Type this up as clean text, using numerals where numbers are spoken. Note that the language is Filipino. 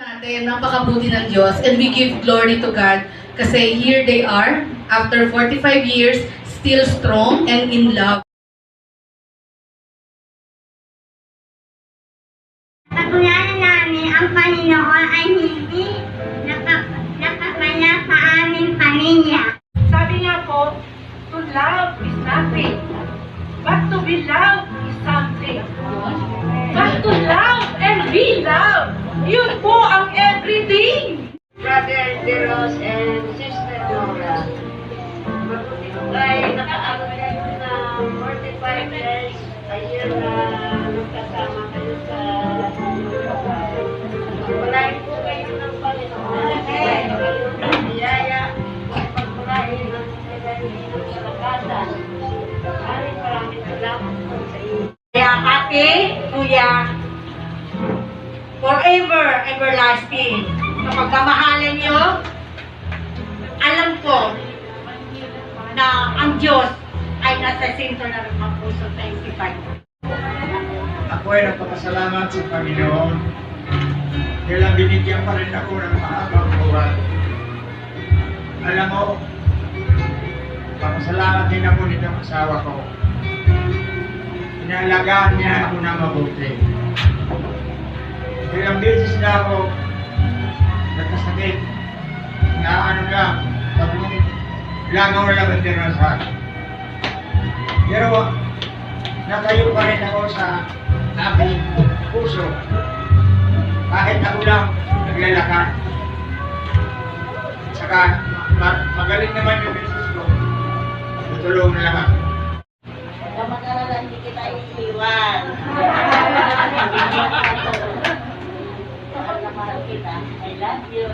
natin, napakabuti ng Diyos, and we give glory to God kasi here they are, after 45 years, still strong and in love. Patunayan namin ang Panginoon ay hindi nakapala sa aming pamilya. Sabi nga po, to love is nothing, but to be loved is something. But to love and be loved, yun po ang everything. Brother Deros and Sister Nora. Mabuti ko kayo nakaano kayo na 45 years a year na magkasama kayo sa pagpalain po kayo ng Panginoon. Pagpalain kayo ng biyaya, pagpalain ng pinagalihin ng kalakasan. Maraming salamat po sa iyo. Kaya ate, kuya, forever, everlasting. Kapag kamahalan nyo, alam ko na ang Diyos ay nasa sentro ng mga puso sa isipan. Ako ay nagpapasalamat sa Panginoon dahil binigyan pa rin ako ng mahabang buwan. Alam mo, papasalamat din ako nitong asawa ko. Inalagaan niya ako na mabuti. Ilang beses na ako nagkasakit na ano lang, tatlong langaw na lang ang tinasan. Pero natayo pa rin ako sa aking puso. Kahit ako lang naglalakad. Saka magaling naman yung business ko. Tutulong na lang ako. Huwag mag-alala, hindi kita iiwan. Mahal na mahal kita. I love you.